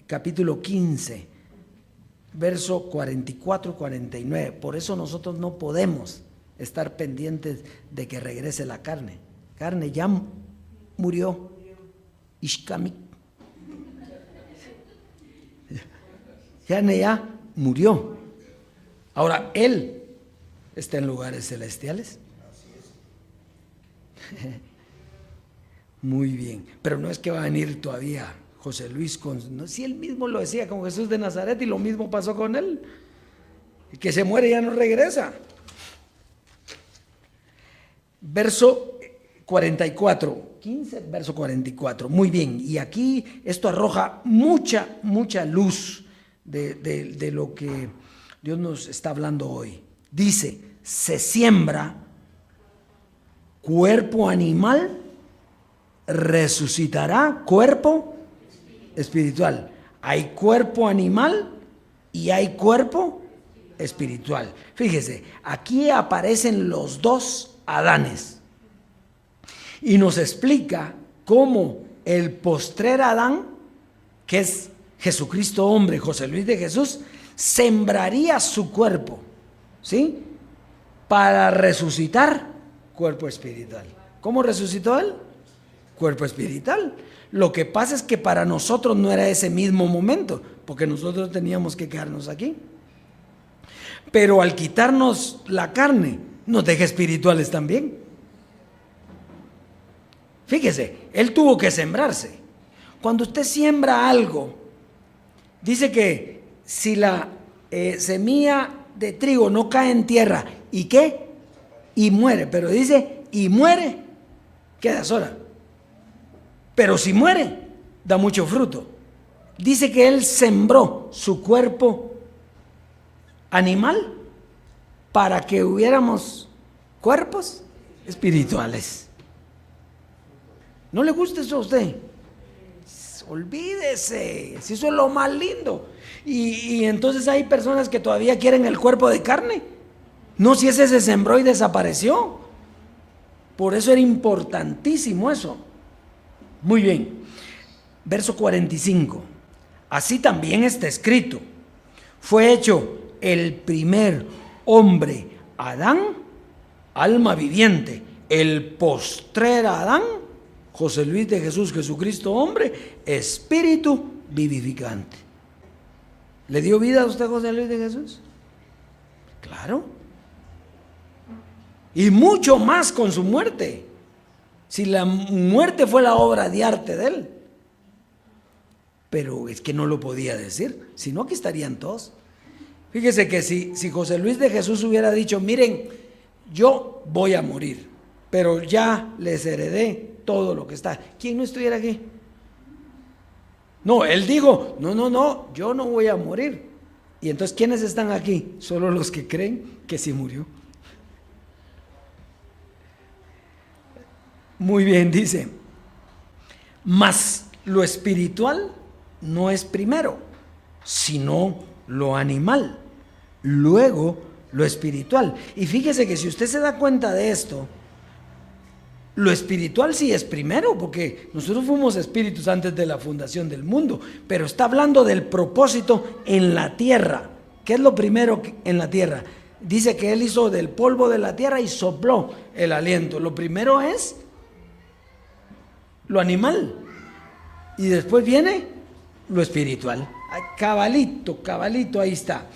capítulo 15, verso 44-49. Por eso nosotros no podemos estar pendientes de que regrese la carne. Carne ya murió. Ishkamik. Ya murió. Ahora Él está en lugares celestiales. Muy bien. Pero no es que va a venir todavía José Luis si Él mismo lo decía con Jesús de Nazaret, y lo mismo pasó con Él. El que se muere ya no regresa. Verso 44, 15, verso 44. Muy bien. Y aquí esto arroja mucha luz de lo que Dios nos está hablando hoy. Dice, se siembra cuerpo animal, resucitará cuerpo espiritual. Hay cuerpo animal y hay cuerpo espiritual. Fíjese, aquí aparecen los dos Adanes y nos explica cómo el postrer Adán, que es Jesucristo hombre, José Luis de Jesús, sembraría su cuerpo, ¿sí? Para resucitar cuerpo espiritual. ¿Cómo resucitó él? Cuerpo espiritual. Lo que pasa es que para nosotros no era ese mismo momento, porque nosotros teníamos que quedarnos aquí. Pero al quitarnos la carne, nos deja espirituales también. Fíjese, él tuvo que sembrarse. Cuando usted siembra algo, dice que si la semilla de trigo no cae en tierra, ¿y qué? Y muere, pero dice, y muere, queda sola. Pero si muere, da mucho fruto. Dice que él sembró su cuerpo animal para que hubiéramos cuerpos espirituales. ¿No le gusta eso a usted? Olvídese, si eso es lo más lindo. Y entonces hay personas que todavía quieren el cuerpo de carne. No, si ese se sembró y desapareció. Por eso era importantísimo eso. Muy bien. Verso 45. Así también está escrito. Fue hecho el primer hombre, Adán, alma viviente. El postrer Adán, José Luis de Jesús, Jesucristo hombre, espíritu vivificante. ¿Le dio vida a usted José Luis de Jesús? Claro. Y mucho más con su muerte. Si la muerte fue la obra de arte de él. Pero es que no lo podía decir, si no aquí estarían todos. Fíjese que si José Luis de Jesús hubiera dicho, miren, yo voy a morir, pero ya les heredé todo lo que está, ¿quién no estuviera aquí? No, él dijo, no, yo no voy a morir. Y entonces, ¿quiénes están aquí? Solo los que creen que sí murió. Muy bien, dice, mas lo espiritual no es primero, sino lo animal, luego lo espiritual. Y fíjese que si usted se da cuenta de esto, lo espiritual sí es primero, porque nosotros fuimos espíritus antes de la fundación del mundo, pero está hablando del propósito en la tierra. ¿Qué es lo primero en la tierra? Dice que él hizo del polvo de la tierra y sopló el aliento. Lo primero es lo animal y después viene lo espiritual. Cabalito, ahí está.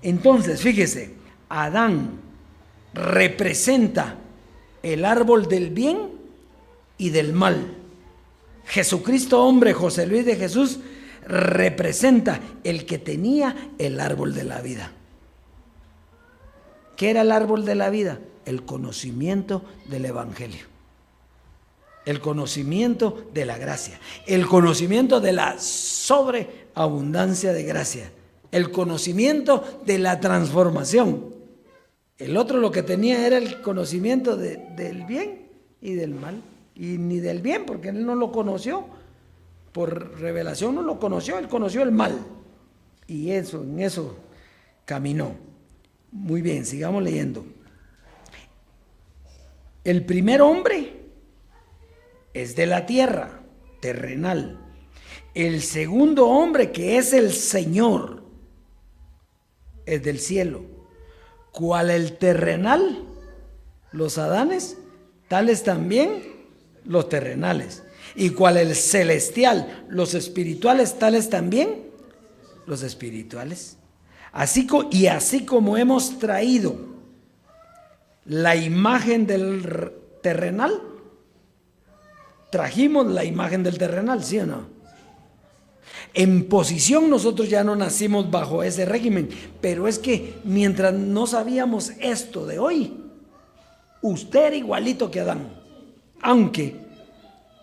Entonces, fíjese, Adán representa el árbol del bien y del mal. Jesucristo hombre, José Luis de Jesús, representa el que tenía el árbol de la vida. ¿Qué era el árbol de la vida? El conocimiento del evangelio, el conocimiento de la gracia, el conocimiento de la sobreabundancia de gracia, el conocimiento de la transformación. El otro lo que tenía era el conocimiento del bien y del mal. Y ni del bien, porque él no lo conoció. Por revelación no lo conoció, él conoció el mal. Y en eso caminó. Muy bien, sigamos leyendo. El primer hombre es de la tierra, terrenal. El segundo hombre, que es el Señor, es del cielo. ¿Cuál el terrenal? Los Adanes, tales también los terrenales. ¿Y cuál el celestial? Los espirituales, tales también los espirituales. Así como hemos traído la imagen del terrenal, trajimos la imagen del terrenal, ¿sí o no? En posición nosotros ya no nacimos bajo ese régimen, pero es que mientras no sabíamos esto de hoy, usted era igualito que Adán, aunque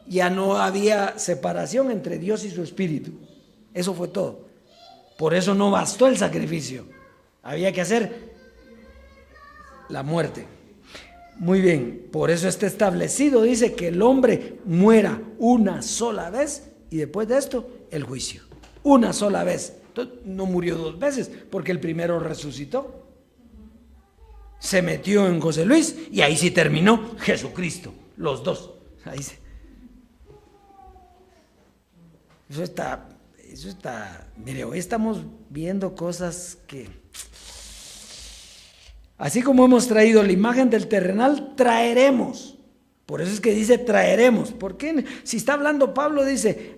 ya no había separación entre Dios y su espíritu. Eso fue todo. Por eso no bastó el sacrificio, había que hacer la muerte. Muy bien, por eso está establecido, dice que el hombre muera una sola vez y después de esto el juicio, una sola vez. Entonces, no murió dos veces porque el primero resucitó, se metió en José Luis y ahí sí terminó Jesucristo, los dos. Ahí sí. Eso está, mire, hoy estamos viendo cosas que, así como hemos traído la imagen del terrenal, traeremos. Por eso es que dice traeremos. ¿Por qué? Si está hablando Pablo, dice,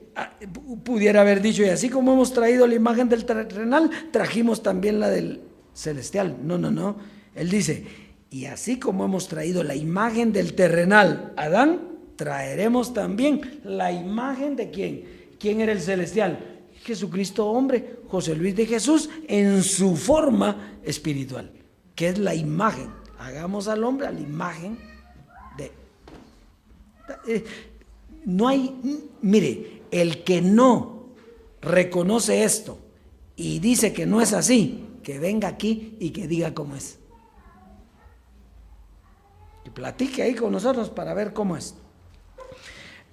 pudiera haber dicho, y así como hemos traído la imagen del terrenal, trajimos también la del celestial. No. Él dice, y así como hemos traído la imagen del terrenal, Adán, traeremos también la imagen de quién. ¿Quién era el celestial? Jesucristo hombre, José Luis de Jesús, en su forma espiritual, que es la imagen. Hagamos al hombre a la imagen de... no hay, mire, el que no reconoce esto y dice que no es así, que venga aquí y que diga cómo es. Y platique ahí con nosotros para ver cómo es.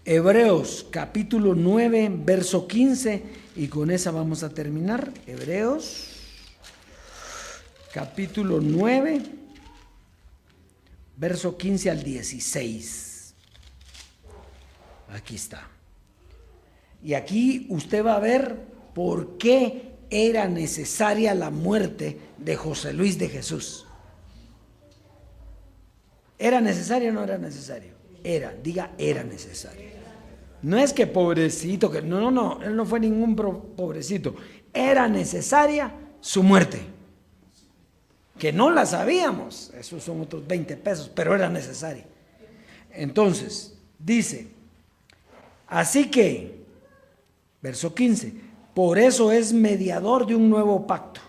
Hebreos capítulo 9, verso 15, y con esa vamos a terminar. Hebreos capítulo 9, verso 15 al 16. Aquí está. Y aquí usted va a ver por qué era necesaria la muerte de José Luis de Jesús. ¿Era necesario o no era necesario? Era, diga, era necesario. No es que pobrecito, que no, él no fue ningún pobrecito. Era necesaria su muerte. Que no la sabíamos, esos son otros 20 pesos, pero era necesaria. Entonces, dice, así que, verso 15, por eso es mediador de un nuevo pacto.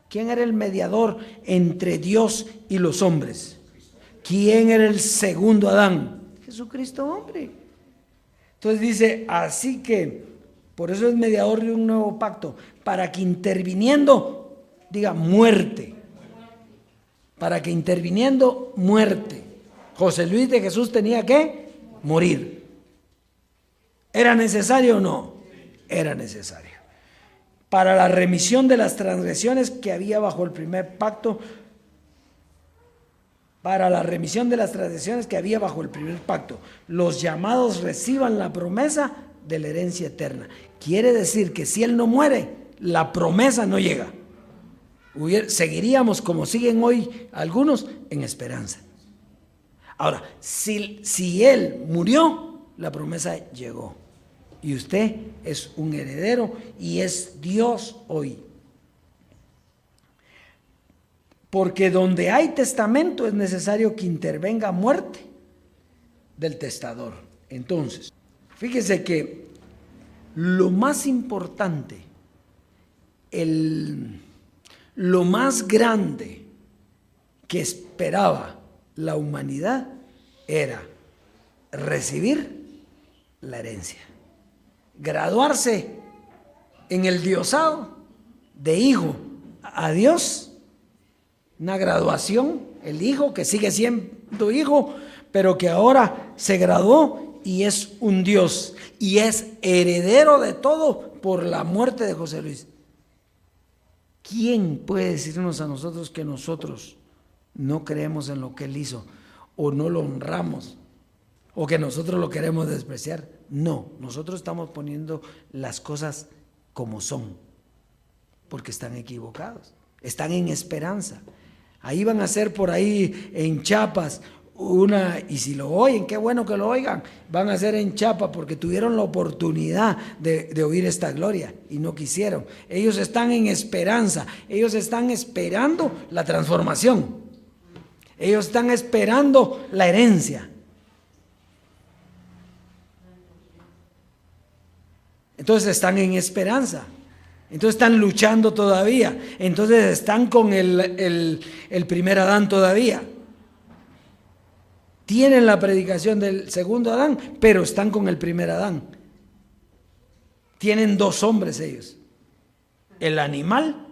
¿Quién era el mediador entre Dios y los hombres? ¿Quién era el segundo Adán? Jesucristo hombre. Entonces dice, así que, por eso es mediador de un nuevo pacto, para que interviniendo, diga muerte, para que interviniendo muerte, José Luis de Jesús tenía que morir. ¿Era necesario o no? Era necesario. Para la remisión de las transgresiones que había bajo el primer pacto, los llamados reciban la promesa de la herencia eterna. Quiere decir que si él no muere, la promesa no llega. Seguiríamos como siguen hoy algunos en esperanza. Ahora, si él murió, la promesa llegó. Y usted es un heredero y es Dios hoy. Porque donde hay testamento es necesario que intervenga muerte del testador. Entonces, fíjese que lo más importante, lo más grande que esperaba la humanidad era recibir la herencia, graduarse en el diosado de hijo a Dios. Una graduación, el hijo que sigue siendo hijo, pero que ahora se graduó y es un Dios y es heredero de todo por la muerte de José Luis. ¿Quién puede decirnos a nosotros que nosotros no creemos en lo que él hizo o no lo honramos o que nosotros lo queremos despreciar? No, nosotros estamos poniendo las cosas como son porque están equivocados, están en esperanza. Ahí van a ser por ahí en Chiapas y si lo oyen, qué bueno que lo oigan, van a ser en Chiapas porque tuvieron la oportunidad de oír esta gloria y no quisieron. Ellos están en esperanza, ellos están esperando la transformación, ellos están esperando la herencia. Entonces están en esperanza. Entonces están luchando todavía. Entonces están con el primer Adán todavía. Tienen la predicación del segundo Adán, pero están con el primer Adán. Tienen dos hombres ellos. El animal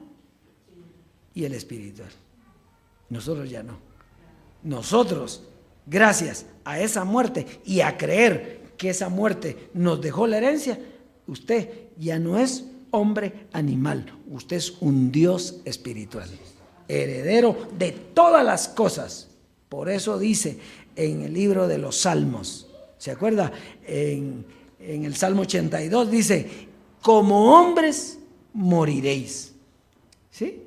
y el espiritual. Nosotros ya no. Nosotros, gracias a esa muerte y a creer que esa muerte nos dejó la herencia, usted ya no es hombre animal, usted es un Dios espiritual, heredero de todas las cosas. Por eso dice en el libro de los Salmos, ¿se acuerda? En el Salmo 82 dice, como hombres moriréis. ¿Sí?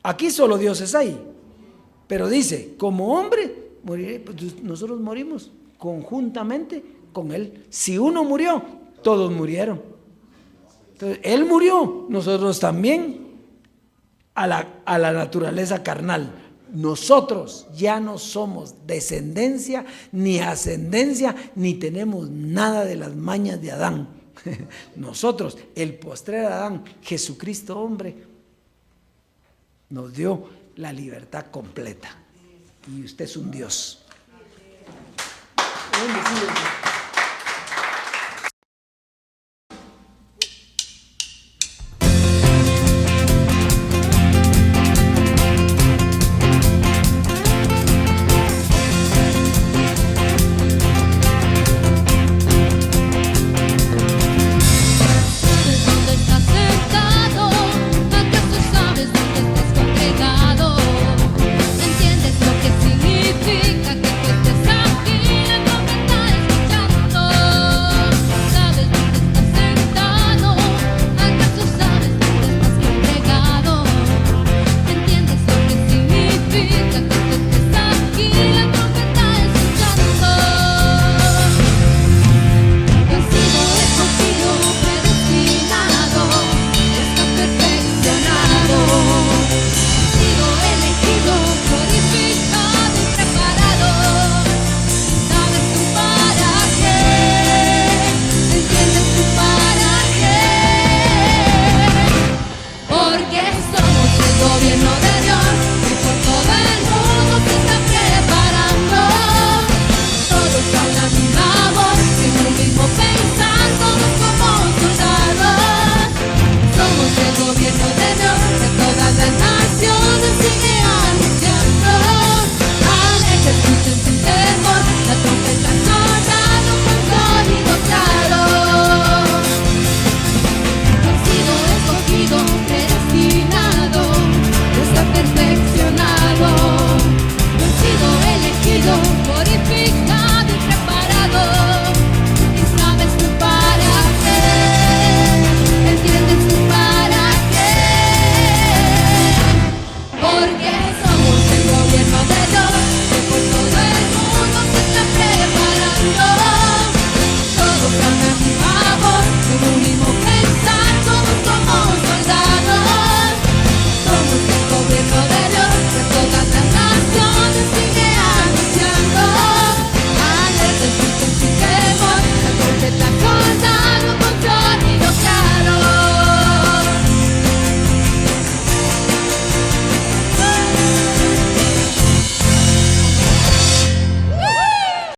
Aquí solo Dios es ahí, pero dice, como hombre moriréis. Pues nosotros morimos conjuntamente con Él. Si uno murió, todos murieron. Entonces, Él murió, nosotros también, a la naturaleza carnal, Nosotros ya no somos descendencia, ni ascendencia, ni tenemos nada de las mañas de Adán. Nosotros, el postrer Adán, Jesucristo hombre, nos dio la libertad completa. Y usted es un Dios. Bendecido.